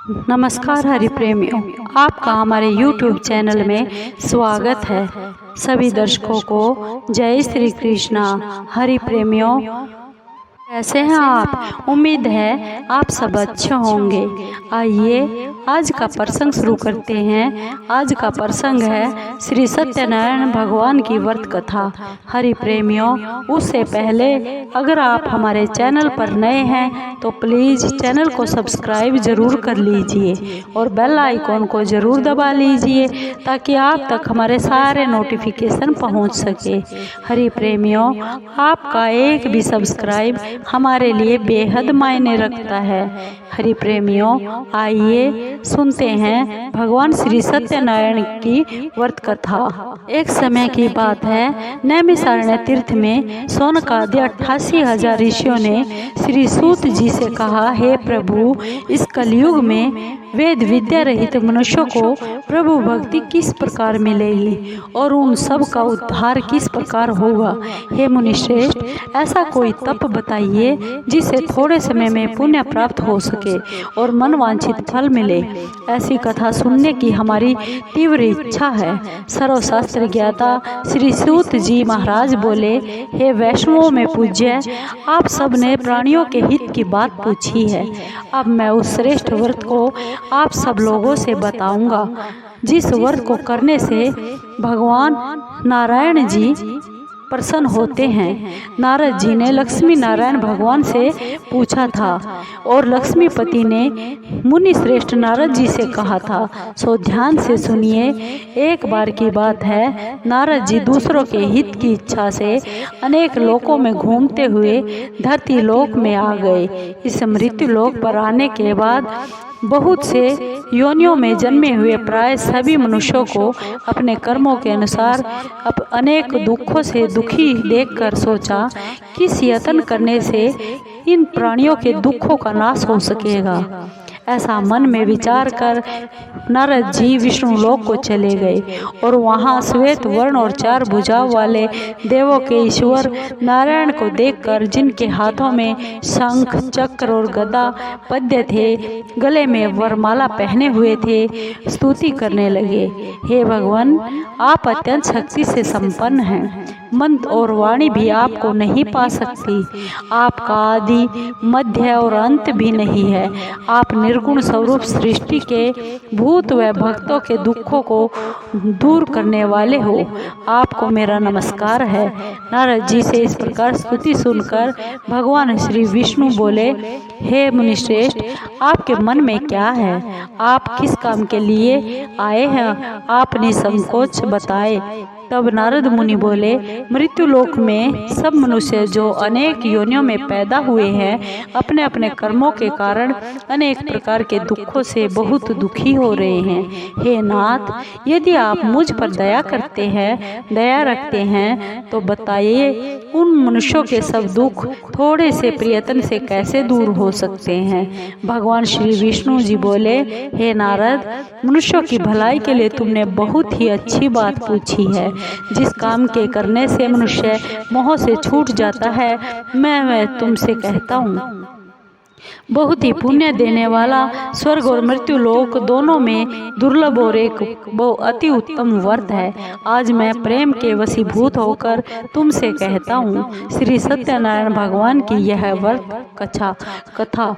नमस्कार हरि प्रेमियों, आपका हमारे YouTube चैनल में स्वागत है। सभी दर्शकों को जय श्री कृष्णा। हरि प्रेमियों, कैसे हैं आप? उम्मीद है आप सब अच्छे होंगे। आइए आज का प्रसंग शुरू करते हैं। आज का प्रसंग है श्री सत्यनारायण भगवान की व्रत कथा। हरि प्रेमियों, उससे पहले अगर आप हमारे चैनल पर नए हैं तो प्लीज़ चैनल को सब्सक्राइब जरूर कर लीजिए और बेल आइकॉन को जरूर दबा लीजिए ताकि आप तक हमारे सारे नोटिफिकेशन पहुंच सके। हरि प्रेमियों, आपका एक भी सब्सक्राइब हमारे लिए बेहद मायने रखता है। हरि प्रेमियों, आइए सुनते हैं भगवान श्री सत्यनारायण की व्रत कथा। एक समय की बात है, नैमिषारण्य तीर्थ में शौनकादि 88,000 ऋषियों ने श्री सूत जी से कहा, हे प्रभु, इस कलयुग में वेद विद्या रहित मनुष्यों को प्रभु भक्ति किस प्रकार मिलेगी और उन सब का उद्धार किस प्रकार होगा। हे मुनिश्रेष्ठ, ऐसा कोई तप बताइए जिससे थोड़े समय में पुण्य प्राप्त हो सके और मनवांछित फल मिले। ऐसी कथा सुनने की हमारी तीव्र इच्छा है। सर्वशास्त्र ज्ञाता श्री सूत जी महाराज बोले, हे वैष्णवों में पूज्य, आप सब ने प्राणियों के हित की बात पूछी है। अब मैं उस श्रेष्ठ व्रत को आप सब लोगों से बताऊंगा जिस व्रत को करने से भगवान नारायण जी प्रसन्न होते हैं। नारद जी ने लक्ष्मी नारायण भगवान से पूछा था और लक्ष्मीपति ने मुनि श्रेष्ठ नारद जी से कहा था। सो ध्यान से सुनिए। एक बार की बात है, नारद जी दूसरों के हित की इच्छा से अनेक लोकों में घूमते हुए धरती लोक में आ गए। इस मृत्यु लोक पर आने के बाद बहुत से योनियों में जन्मे हुए प्राय सभी मनुष्यों को अपने कर्मों के अनुसार अनेक दुखों से दुखी देखकर सोचा, किस यत्न करने से इन प्राणियों के दुखों का नाश हो सकेगा। ऐसा मन में विचार कर नारद जी विष्णु लोक को चले गए और वहां श्वेत वर्ण और 4 भुजाओं वाले देवों के ईश्वर नारायण को देखकर, जिनके हाथों में शंख चक्र और गदा पद्य थे, गले में वरमाला पहने हुए थे, स्तुति करने लगे। हे भगवान, आप अत्यंत शक्ति से संपन्न हैं। मन और वाणी भी आपको नहीं पा सकती। आपका आदि मध्य और अंत भी नहीं है। आप निर्गुण स्वरूप सृष्टि के भूत व भक्तों के दुखों को दूर करने वाले हो। आपको मेरा नमस्कार है। नारद जी से इस प्रकार स्तुति सुनकर भगवान श्री विष्णु बोले, हे मुनिश्रेष्ठ, आपके मन में क्या है? आप किस काम के लिए आए हैं? आप निसंकोच बताए। तब नारद मुनि बोले, मृत्यु लोक में सब मनुष्य जो अनेक योनियों में पैदा हुए हैं, अपने अपने कर्मों के कारण अनेक प्रकार के दुखों से बहुत दुखी हो रहे हैं। हे नाथ, यदि आप मुझ पर दया करते हैं, दया रखते हैं, तो बताइए उन मनुष्यों के सब दुख थोड़े से प्रयत्न से कैसे दूर हो सकते हैं। भगवान श्री विष्णु जी बोले, हे नारद, मनुष्यों की भलाई के लिए तुमने बहुत ही अच्छी बात पूछी है। जिस काम के करने से मनुष्य मोह से छूट जाता है, मैं तुमसे कहता हूँ, बहुत ही पुण्य देने वाला स्वर्ग और मृत्यु लोक दोनों में दुर्लभ और एक अति उत्तम व्रत है। आज मैं प्रेम के वशीभूत होकर तुमसे कहता हूँ, श्री सत्यनारायण भगवान की यह व्रत कथा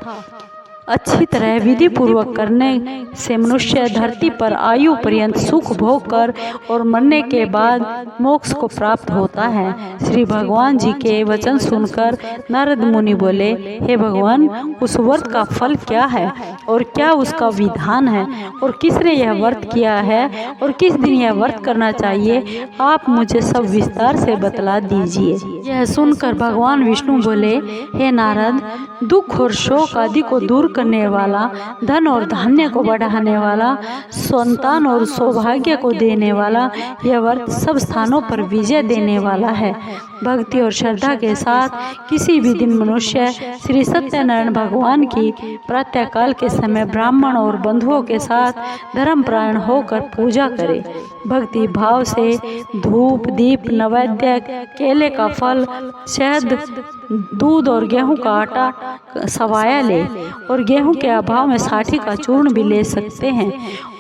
अच्छी तरह विधि पूर्वक करने से मनुष्य धरती पर आयु पर्यंत सुख भोग कर और मरने के बाद मोक्ष को प्राप्त होता है। श्री भगवान जी के वचन सुनकर नारद मुनि बोले, हे भगवान, उस व्रत का फल क्या है और क्या उसका विधान है और किसने यह व्रत किया है और किस दिन यह व्रत करना चाहिए, आप मुझे सब विस्तार से बतला दीजिए। यह सुनकर भगवान विष्णु बोले, हे नारद, दुख और शोक आदि को दूर करने वाला, धन और धान्य को बढ़ाने वाला, संतान और सौभाग्य को देने वाला, यह व्रत सब स्थानों पर विजय देने वाला है। भक्ति और श्रद्धा के साथ किसी भी दिन मनुष्य श्री सत्यनारायण भगवान की प्रातःकाल के समय ब्राह्मण और बंधुओं के साथ धर्मपरायण होकर पूजा करे। भक्ति भाव से धूप दीप नैवेद्य केले का फल शहद दूध और गेहूं का आटा सवाया ले और गेहूं के अभाव में साठी का चूर्ण भी ले सकते हैं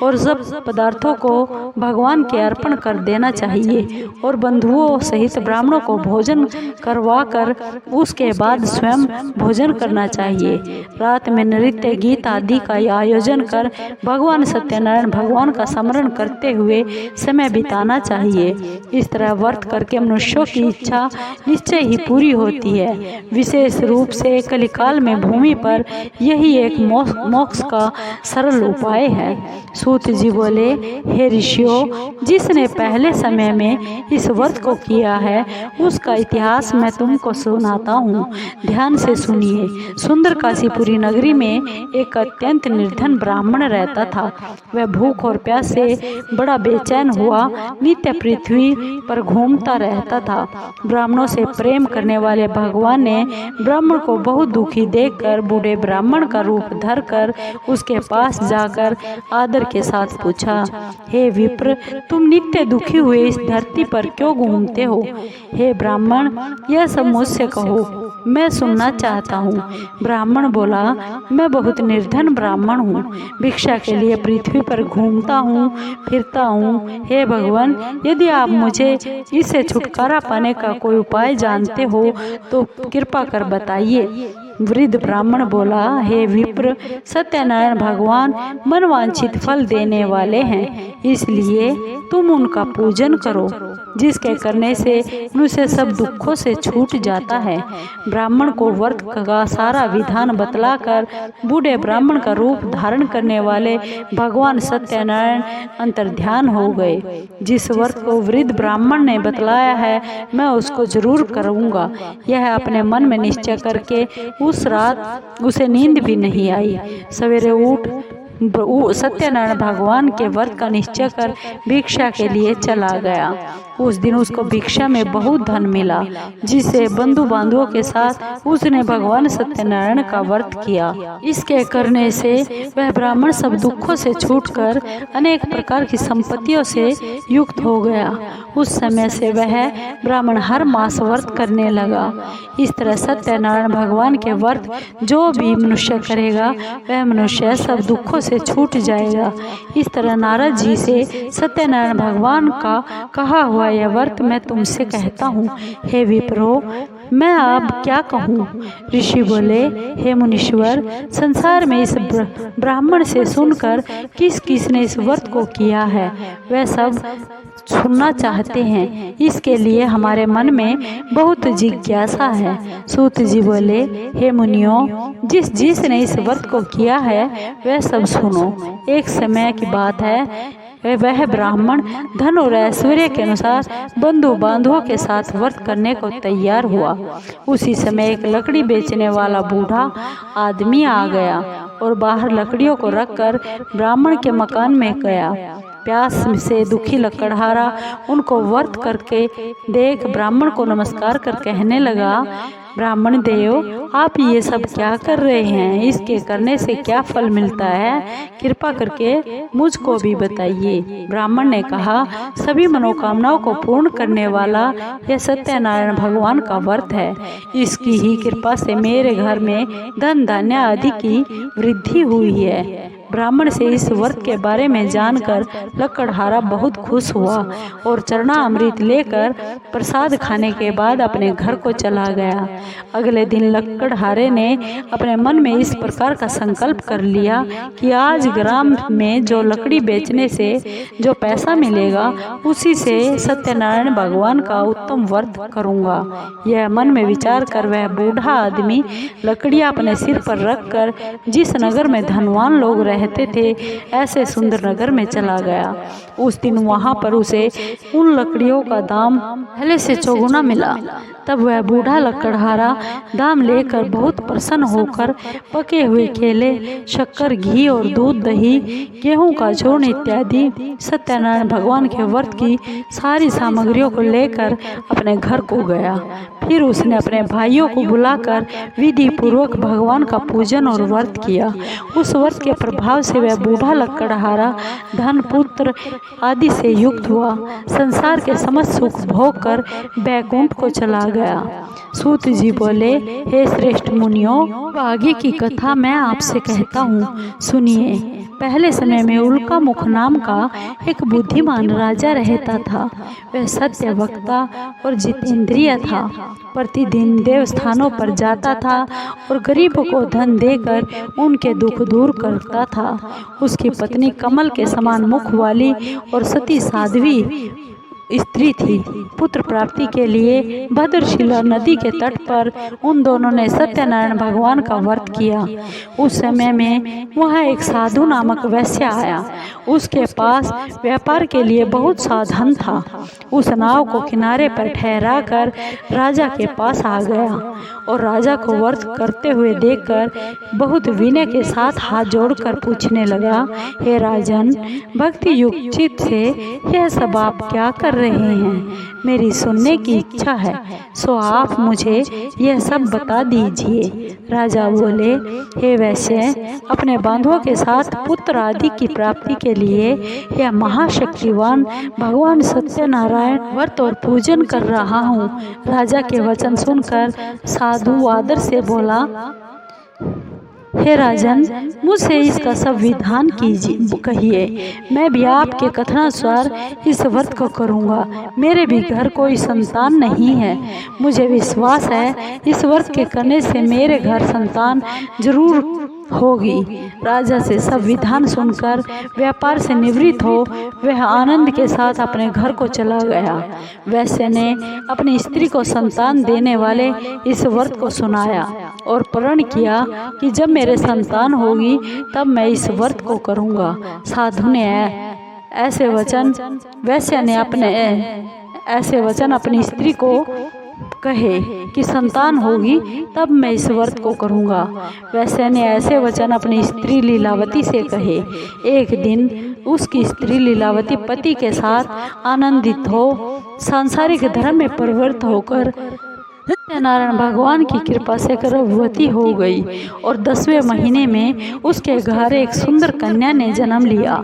और सब पदार्थों को भगवान के अर्पण कर देना चाहिए और बंधुओं सहित ब्राह्मणों को भोजन करवा कर उसके बाद स्वयं भोजन करना चाहिए। रात में नृत्य गीत आदि का आयोजन कर भगवान सत्यनारायण भगवान का स्मरण करते हुए समय बिताना चाहिए। इस तरह व्रत करके मनुष्यों की इच्छा निश्चय ही पूरी होती है। विशेष रूप से कलिकाल में भूमि पर यही एक मोक्ष का सरल उपाय है। सूत जी बोले, हे ऋषियों, जिसने पहले समय में इस व्रत को किया है उसका इतिहास मैं तुमको सुनाता हूँ, ध्यान से सुनिए। सुंदर काशीपुरी नगरी में एक अत्यंत निर्धन ब्राह्मण रहता था। वह भूख और प्यास से बड़ा बेचैन हुआ नित्य पृथ्वी पर घूमता रहता था। ब्राह्मणों से प्रेम करने वाले भगवान ने ब्राह्मण को बहुत दुखी देखकर बूढ़े ब्राह्मण का रूप धरकर उसके पास जाकर आदर के साथ पूछा, हे विप्र, तुम नित्य दुखी हुए इस धरती पर क्यों घूमते हो? हे ब्राह्मण, यह सब मुझसे कहो, मैं सुनना चाहता हूँ। ब्राह्मण बोला, मैं बहुत निर्धन ब्राह्मण हूँ, भिक्षा के लिए पृथ्वी पर घूमता हूँ फिरता हूँ। हे भगवान, यदि आप मुझे इससे छुटकारा पाने का कोई उपाय जानते हो तो कृपा कर बताइए। वृद्ध ब्राह्मण बोला, हे विप्र, सत्यनारायण भगवान मनवांछित फल देने वाले हैं, इसलिए तुम उनका पूजन करो, जिसके करने से मनुष्य सब दुखों से छूट जाता है। ब्राह्मण को व्रत का सारा विधान बतलाकर बूढ़े ब्राह्मण का रूप धारण करने वाले भगवान सत्यनारायण अंतर्ध्यान हो गए। जिस व्रत को वृद्ध ब्राह्मण ने बतलाया है मैं उसको जरूर करूँगा, यह अपने मन में निश्चय करके उस रात उसे नींद भी नहीं आई। सवेरे उठ सत्यनारायण भगवान के व्रत का निश्चय कर भिक्षा के लिए चला गया। उस दिन उसको भिक्षा में बहुत धन मिला, जिसे बंधु बांधवों के साथ उसने भगवान सत्यनारायण का व्रत किया। इसके करने से वह ब्राह्मण सब दुखों से छूटकर अनेक प्रकार की संपत्तियों से युक्त हो गया। उस समय से वह ब्राह्मण हर मास व्रत करने लगा। इस तरह सत्यनारायण भगवान के व्रत जो भी मनुष्य करेगा वह मनुष्य सब दुखों से छूट जाएगा। इस तरह नारद जी से सत्यनारायण भगवान का कहा हुआ यह व्रत मैं तुमसे कहता हूँ। हे विप्रो, मैं अब क्या कहूँ? ऋषि बोले, हे मुनीश्वर, संसार में इस ब्राह्मण से सुनकर किस किस ने इस व्रत को किया है वह सब सुनना चाहते हैं, इसके लिए हमारे मन में बहुत जिज्ञासा है। सूत जी बोले, हे मुनियों, जिसने इस व्रत को किया है वह सब सुनो। एक समय की बात है, वह ब्राह्मण धन और ऐश्वर्य के अनुसार बंधु बांधवों के साथ व्रत करने को तैयार हुआ। उसी समय एक लकड़ी बेचने वाला बूढ़ा आदमी आ गया और बाहर लकड़ियों को रखकर ब्राह्मण के मकान में गया। प्यास से दुखी लकड़हारा उनको व्रत करके देख ब्राह्मण को नमस्कार कर कहने लगा, ब्राह्मण देव, आप ये सब क्या कर रहे हैं? इसके करने से क्या फल मिलता है? कृपा करके मुझको भी बताइए। ब्राह्मण ने कहा, सभी मनोकामनाओं को पूर्ण करने वाला यह सत्यनारायण भगवान का व्रत है। इसकी ही कृपा से मेरे घर में धन धान्य आदि की वृद्धि हुई है। ब्राह्मण से इस व्रत के बारे में जानकर लकड़हारा बहुत खुश हुआ और चरणामृत लेकर प्रसाद खाने के बाद अपने घर को चला गया। अगले दिन लकड़हारे ने अपने मन में इस प्रकार का संकल्प कर लिया कि आज ग्राम में जो लकड़ी बेचने से जो पैसा मिलेगा उसी से सत्यनारायण भगवान का उत्तम व्रत करूंगा। यह मन में विचार कर वह बूढ़ा आदमी लकड़ियां अपने सिर पर रखकर जिस नगर में धनवान लोग रहते थे ऐसे सुंदर नगर में चला गया। उस दिन वहां पर उसे उन लकड़ियों का दाम पहले से चौगुना मिला। तब वह बूढ़ा लकड़हारा दाम लेकर बहुत प्रसन्न होकर पके हुए केले, शक्कर, घी और दूध, दही, गेहूं का चूर्ण इत्यादि सत्यनारायण भगवान के व्रत की सारी सामग्रियों को लेकर अपने घर को गया। फिर उसने अपने भाइयों को बुलाकर विधि पूर्वक भगवान का पूजन और व्रत किया। उस व्रत के प्रभाव से वह बूढ़ा लकड़हारा धन, पुत्र आदि से युक्त हुआ। संसार के समस्त सुख भोग कर बैकुंठ को चला गया। सूत जी बोले, हे श्रेष्ठ मुनियों, आगे की कथा मैं आपसे कहता हूँ, सुनिए। पहले समय में उल्का मुख नाम का एक बुद्धिमान राजा रहता था। वह सत्य वक्ता और जितेंद्रिय था। प्रतिदिन देवस्थानों पर जाता था और गरीबों को धन देकर उनके दुख दूर करता था। उसकी पत्नी कमल के समान मुख वाली और सती साध्वी स्त्री थी। पुत्र प्राप्ति के लिए भद्रशिला नदी के तट पर उन दोनों ने सत्यनारायण भगवान का व्रत किया। उस समय में वहाँ एक साधु नामक वैश्य आया। उसके पास व्यापार के लिए बहुत सा धन था। उस नाव को किनारे पर ठहरा कर राजा के पास आ गया और राजा को व्रत करते हुए देखकर बहुत विनय के साथ हाथ जोड़कर पूछने लगा, हे राजन, भक्ति युक्त चित्त से यह सब आप क्या कर रहे हैं? मेरी सुनने की इच्छा है, सो आप मुझे यह सब बता दीजिए। राजा बोले, हे वैश्य, अपने बांधवों के साथ पुत्र आदि की प्राप्ति के लिए यह महाशक्तिवान भगवान सत्यनारायण व्रत और पूजन कर रहा हूँ। राजा के वचन सुनकर साधु आदर से बोला, हे राजन, मुझसे इसका सब विधान कीजिए, कहिए। मैं भी आपके कथनानुसार इस व्रत को करूँगा। मेरे भी घर कोई संतान नहीं है। मुझे विश्वास है इस व्रत के करने से मेरे घर संतान जरूर होगी। राजा से सब विधान सुनकर व्यापार से निवृत्त हो वह आनंद के साथ अपने घर को चला गया। वैश्य ने अपनी स्त्री को संतान देने वाले इस व्रत को सुनाया और प्रण किया कि जब मेरे संतान होगी तब मैं इस व्रत को करूँगा। साधु ने ऐसे वचन अपनी स्त्री को कहे कि संतान होगी तब मैं इस व्रत को करूँगा। वैश्य ने ऐसे वचन अपनी स्त्री लीलावती से कहे। एक दिन उसकी स्त्री लीलावती पति के साथ आनंदित हो सांसारिक धर्म में प्रवृत्त होकर सत्यनारायण भगवान की कृपा से गर्भवती हो गई और 10वें महीने में उसके घर एक सुंदर कन्या ने जन्म लिया।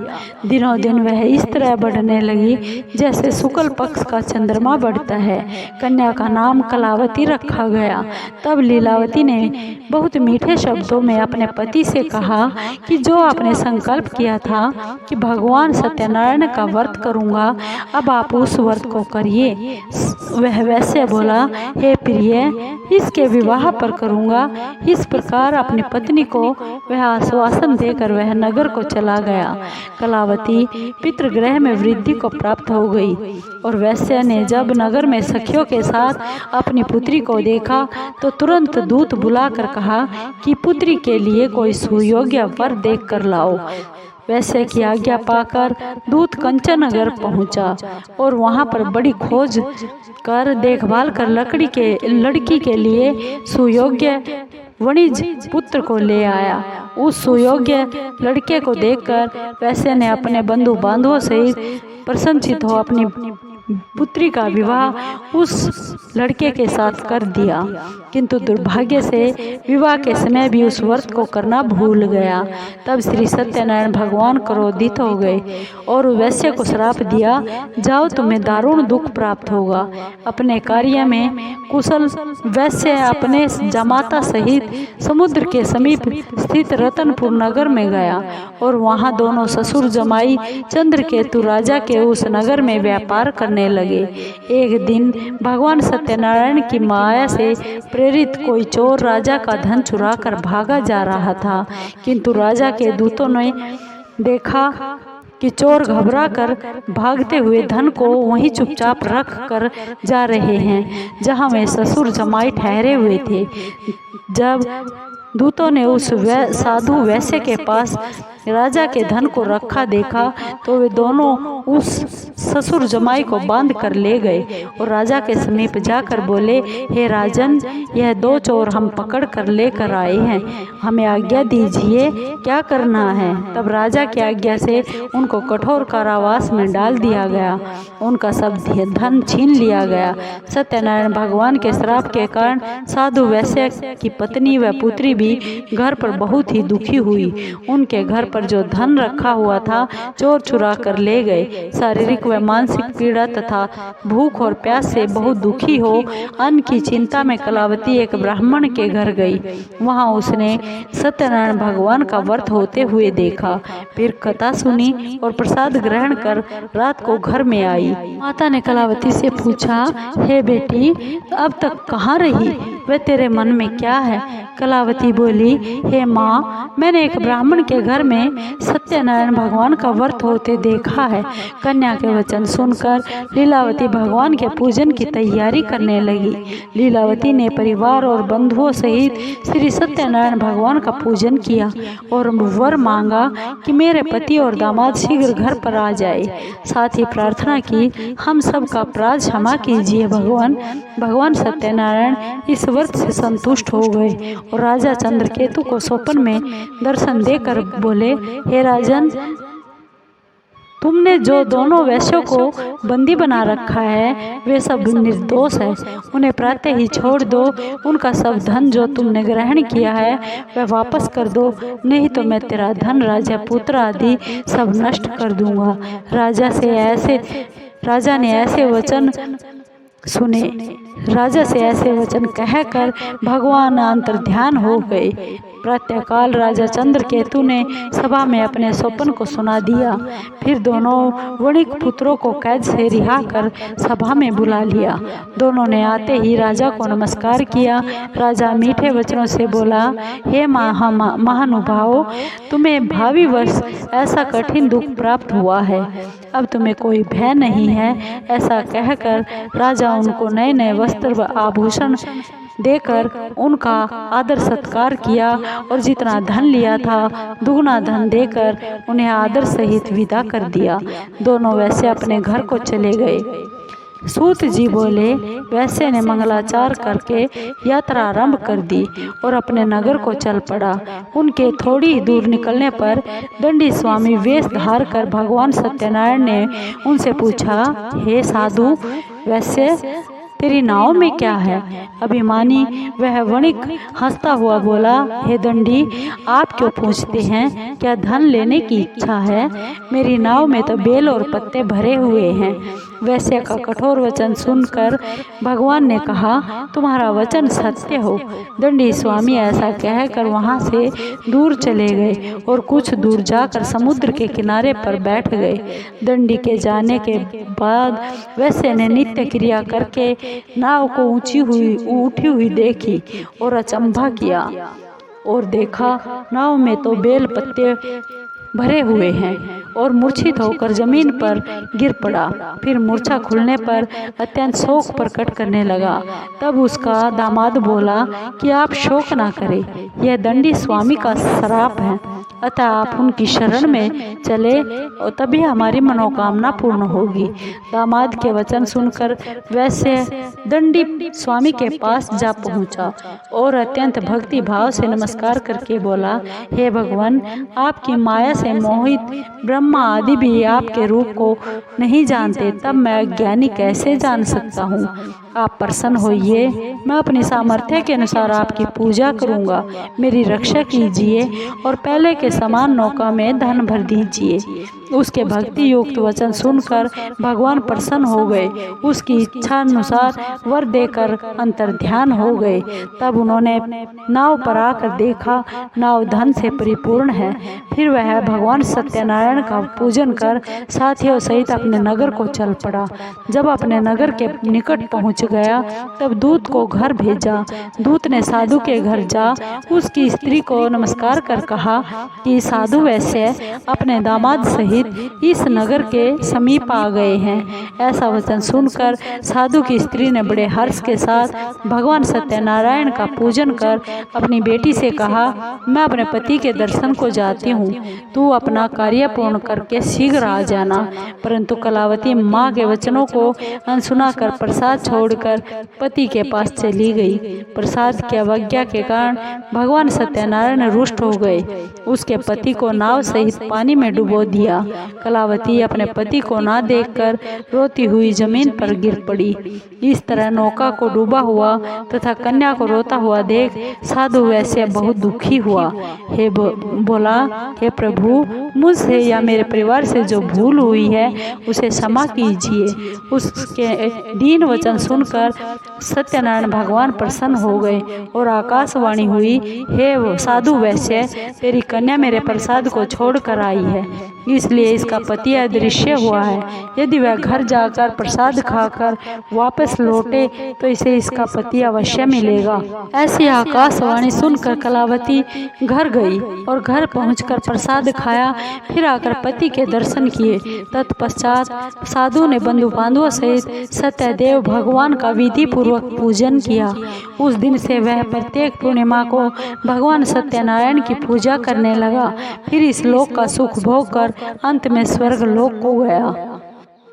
दिनों दिन वह इस तरह बढ़ने लगी जैसे शुक्ल पक्ष का चंद्रमा बढ़ता है। कन्या का नाम कलावती रखा गया। तब लीलावती ने बहुत मीठे शब्दों में अपने पति से कहा कि जो आपने संकल्प किया था कि भगवान सत्यनारायण का व्रत करूँगा, अब आप उस व्रत को करिए। वह वैसे बोला, हे प्रिय, इसके विवाह पर करूँगा। इस प्रकार अपनी पत्नी को वह आश्वासन देकर वह नगर को चला गया। कलावती पितृगृह में वृद्धि को प्राप्त हो गई और वैश्य ने जब नगर में सखियों के साथ अपनी पुत्री को देखा तो तुरंत दूत बुलाकर कहा कि पुत्री के लिए कोई सुयोग्य वर देख कर लाओ। वैश्य की आज्ञा पाकर दूत कंचन नगर पहुंचा और वहां पर बड़ी खोज कर देखभाल कर लड़की के लिए सुयोग्य वणिज पुत्र को ले आया। उस सुयोग्य लड़के को देखकर वैश्य ने अपने बंधु बांधवों से प्रसन्नचित हो अपनी पुत्री का विवाह उस लड़के के साथ कर दिया, किंतु दुर्भाग्य से विवाह के समय भी उस व्रत को करना भूल गया। तब श्री सत्यनारायण भगवान क्रोधित हो गए और वैश्य को श्राप दिया, जाओ तुम्हें दारुण दुख प्राप्त होगा। अपने कार्य में कुशल वैश्य अपने जमाता सहित समुद्र के समीप स्थित रतनपुर नगर में गया और वहां दोनों ससुर जमाई चंद्रकेतु राजा के उस नगर में व्यापार करने लगे। एक दिन भगवान सत्यनारायण की माया से प्रेरित कोई चोर राजा का धन चुरा कर भागा जा रहा था, किंतु राजा के दूतों ने देखा कि चोर घबरा कर भागते हुए धन को वहीं चुपचाप रख कर जा रहे हैं जहां वे ससुर जमाई ठहरे हुए थे। जब दूतों ने उस साधु वैश्य के पास राजा के धन को रखा देखा तो वे दोनों उस ससुर जमाई को बांध कर ले गए और राजा के समीप जाकर बोले, हे राजन, यह 2 चोर हम पकड़ कर लेकर आए हैं, हमें आज्ञा दीजिए, क्या करना है। तब राजा की आज्ञा से उनको कठोर कारावास में डाल दिया गया। उनका सब धन छीन लिया गया। सत्यनारायण भगवान के श्राप के कारण साधु वैश्य की पत्नी व पुत्री भी घर पर बहुत ही दुखी हुई। उनके घर पर जो धन रखा हुआ था चोर चुरा कर ले गए। शारीरिक व मानसिक पीड़ा तथा भूख और प्यास से बहुत दुखी हो अन्न की चिंता में कलावती एक ब्राह्मण के घर गई। वहां उसने सत्यनारायण भगवान का व्रत होते हुए देखा। फिर कथा सुनी और प्रसाद ग्रहण कर रात को घर में आई। माता ने कलावती से पूछा, हे बेटी, अब तक कहाँ रही, वे तेरे मन में क्या है। कलावती बोली, हे माँ, मैंने एक ब्राह्मण के घर में सत्यनारायण भगवान का व्रत होते देखा है। कन्या के वचन सुनकर लीलावती भगवान के पूजन की तैयारी करने लगी। लीलावती ने परिवार और बंधुओं सहित श्री सत्यनारायण भगवान का पूजन किया और वर मांगा कि मेरे पति और दामाद शीघ्र घर पर आ जाए। साथ ही प्रार्थना की, हम सब का अपराध क्षमा कीजिए भगवान। भगवान सत्यनारायण इस व्रत से संतुष्ट हो गए और राजा चंद्रकेतु को स्वप्न में दर्शन देकर बोले, हे राजन, तुमने जो दोनों वैश्यों को बंदी बना रखा है वे सब निर्दोष है, उन्हें प्रातः ही छोड़ दो। उनका सब धन जो तुमने ग्रहण किया है वह वापस कर दो, नहीं तो मैं तेरा धन, राजा पुत्र आदि सब नष्ट कर दूंगा। राजा ने ऐसे वचन सुने। राजा से ऐसे वचन कहकर भगवान अंतर ध्यान हो गए। प्रातःकाल राजा चंद्रकेतु ने सभा में अपने स्वप्न को सुना दिया। फिर दोनों वणिक पुत्रों को कैद से रिहा कर सभा में बुला लिया। दोनों ने आते ही राजा को नमस्कार किया। राजा मीठे वचनों से बोला, हे महानुभाव, तुम्हें भावी वर्ष ऐसा कठिन दुख प्राप्त हुआ है, अब तुम्हें कोई भय नहीं है। ऐसा कहकर राजा उनको नए नए वस्त्र व आभूषण देकर उनका आदर सत्कार किया और जितना धन लिया था दुगना धन देकर उन्हें आदर सहित विदा कर दिया। दोनों वैसे अपने घर को चले गए। सूत जी बोले, वैसे ने मंगलाचार करके यात्रा आरंभ कर दी और अपने नगर को चल पड़ा। उनके थोड़ी ही दूर निकलने पर दंडी स्वामी वेश धार कर भगवान सत्यनारायण ने उनसे पूछा, हे साधु वैसे, तेरी नाव में क्या है। अभिमानी वह वणिक हंसता हुआ बोला, हे दंडी, आप क्यों पूछते हैं, क्या धन लेने की इच्छा है। मेरी नाव में तो बेल और पत्ते भरे हुए हैं। वैश्य का कठोर वचन सुनकर भगवान ने कहा, तुम्हारा वचन सत्य हो। दंडी स्वामी ऐसा कहकर वहां से दूर चले गए और कुछ दूर जाकर समुद्र के किनारे पर बैठ गए। दंडी के जाने के बाद वैश्य ने नित्य क्रिया करके नाव को उठी हुई देखी और अचंभा किया और देखा नाव में तो बेल पत्ते भरे हुए हैं और मूर्छित होकर जमीन पर गिर पड़ा। फिर मूर्छा खुलने पर अत्यंत शोक प्रकट करने लगा। तब उसका दामाद बोला कि आप शोक ना करें, यह दंडी स्वामी का श्राप है, अतः आप उनकी शरण में चले और तभी हमारी मनोकामना पूर्ण होगी। दामाद के वचन सुनकर वैश्य दंडी स्वामी के पास जा पहुंचा और अत्यंत भक्ति भाव से नमस्कार करके बोला, हे भगवान, आपकी माया से मोहित ब्रह्मा आदि भी आपके रूप को नहीं जानते, तब मैं अज्ञानी कैसे जान सकता हूँ। आप प्रसन्न होइए, मैं अपनी सामर्थ्य के अनुसार आपकी पूजा करूँगा। मेरी रक्षा कीजिए और पहले के समान नौका में धन भर दीजिए। उसके भक्ति युक्त वचन सुनकर भगवान प्रसन्न हो गए। उसकी इच्छा अनुसार वर देकर अंतर ध्यान हो गए। तब उन्होंने नाव पर आकर देखा, नाव धन से परिपूर्ण है। फिर वह भगवान सत्यनारायण का पूजन कर साथियों सहित अपने नगर को चल पड़ा। जब अपने नगर के निकट पहुंच गया तब दूत को घर भेजा। दूत ने साधु के घर जा उसकी स्त्री को नमस्कार कर कहा, कि साधु वैश्य अपने दामाद सहित इस नगर के समीप आ गए हैं। ऐसा वचन सुनकर साधु की स्त्री ने बड़े हर्ष के साथ भगवान सत्यनारायण का पूजन कर अपनी बेटी से कहा, मैं अपने पति के दर्शन को जाती हूँ, तू अपना कार्य पूर्ण करके शीघ्र आ जाना। परंतु कलावती माँ के वचनों को अनसुना कर प्रसाद छोड़कर पति के पास चली गई। प्रसाद की अवज्ञा के कारण भगवान सत्यनारायण रुष्ट हो गए। उसके पति को नाव सहित पानी में डुबो दिया। कलावती अपने पति को ना देखकर रोती हुई जमीन पर गिर पड़ी। इस तरह नौका को डूबा हुआ तथा कन्या को रोता हुआ देख साधु वैश्य बहुत दुखी हुआ। बोला, हे प्रभु, मुझसे या मेरे परिवार से जो भूल हुई है उसे क्षमा कीजिए। उसके दीन वचन सुनकर सत्यनारायण भगवान प्रसन्न हो गए और आकाशवाणी हुई, हे साधु वैश्य, तेरी कन्या मेरे प्रसाद को छोड़कर आई है, इसलिए इसका पति अदृश्य हुआ है। यदि वह घर जाकर प्रसाद खाकर वापस लौटे तो इसे इसका पति अवश्य मिलेगा। ऐसी आकाशवाणी सुनकर कलावती घर गई और घर पहुंचकर प्रसाद खाया, फिर आकर पति के दर्शन किए। तत्पश्चात साधु ने बंधु बांधवों सहित सत्यदेव भगवान का विधि पूर्वक पूजन किया। उस दिन से वह प्रत्येक पूर्णिमा को भगवान सत्यनारायण की पूजा करने लगा। फिर इस लोक का सुख भोग कर अंत में स्वर्ग लोक को गया।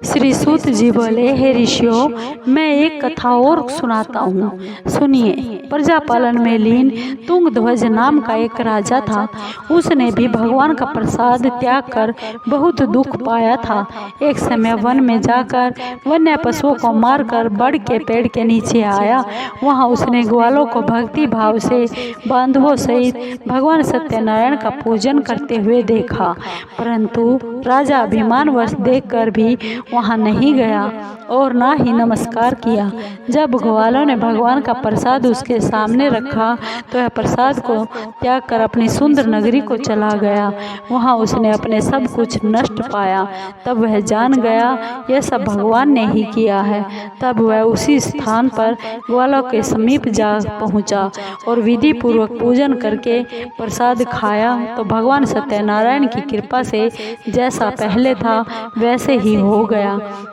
श्री सूत जी बोले, हे ऋषियों, मैं एक कथा और सुनाता हूँ, सुनिए। प्रजापालन में लीन तुंगध्वज नाम का एक राजा था। उसने भी भगवान का प्रसाद त्याग कर बहुत दुख पाया था। एक समय वन में जाकर वन्य पशुओं को मारकर बड़ के पेड़ के नीचे आया। वहाँ उसने ग्वालों को भक्ति भाव से बांधवों सहित भगवान सत्यनारायण का पूजन करते हुए देखा, परंतु राजा अभिमानवश देखकर भी वहाँ नहीं गया और ना ही नमस्कार किया। जब ग्वालों ने भगवान का प्रसाद उसके सामने रखा तो वह प्रसाद को त्याग कर अपनी सुंदर नगरी को चला गया। वहाँ उसने अपने सब कुछ नष्ट पाया। तब वह जान गया यह सब भगवान ने ही किया है। तब वह उसी स्थान पर ग्वालों के समीप जा पहुँचा और विधि पूर्वक पूजन करके प्रसाद खाया तो भगवान सत्यनारायण की कृपा से जैसा पहले था वैसे ही हो गया।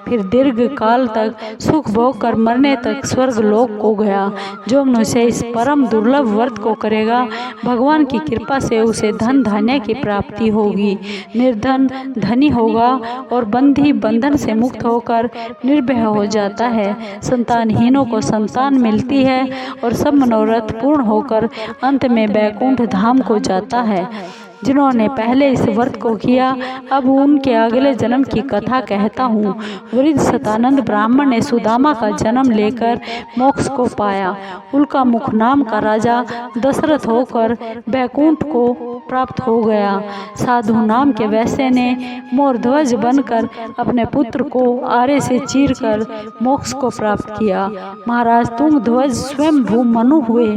फिर दीर्घ काल तक सुख भोग कर मरने तक स्वर्ग लोक को गया। जो मनुष्य इस परम दुर्लभ व्रत को करेगा, भगवान की कृपा से उसे धन धान्य की प्राप्ति होगी, निर्धन धनी होगा और बंधी बंधन से मुक्त होकर निर्भय हो जाता है। संतानहीनों को संतान मिलती है और सब मनोरथ पूर्ण होकर अंत में बैकुंठ धाम को जाता है। जिन्होंने पहले इस व्रत को किया, अब उनके अगले जन्म की कथा कहता हूँ। वृद्ध सतानंद ब्राह्मण ने सुदामा का जन्म लेकर मोक्ष को पाया। उल्का मुख नाम का राजा दशरथ होकर बैकुंठ को प्राप्त हो गया। साधु नाम के वैश्य ने मोरध्वज बनकर अपने पुत्र को आरे से चीरकर मोक्ष को प्राप्त किया। महाराज तुंगध्वज स्वयं भू मनु हुए।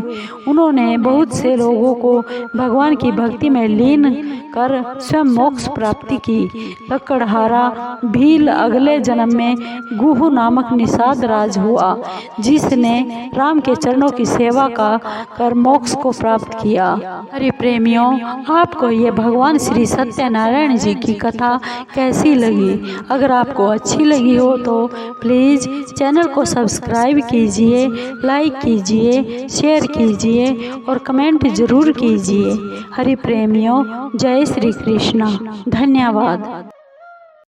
उन्होंने बहुत से लोगों को भगवान की भक्ति में लीन कर स्वयं मोक्ष प्राप्ति की। लकड़हारा भील अगले जन्म में गुहु नामक निषाद राज हुआ, जिसने राम के चरणों की सेवा का कर मोक्ष को प्राप्त किया। हरि प्रेमियों, आपको ये भगवान श्री सत्यनारायण जी की कथा कैसी लगी? अगर आपको अच्छी लगी हो तो प्लीज़ चैनल को सब्सक्राइब कीजिए, लाइक कीजिए, शेयर कीजिए और कमेंट जरूर कीजिए। हरि प्रेमियों, जय श्री कृष्णा। धन्यवाद।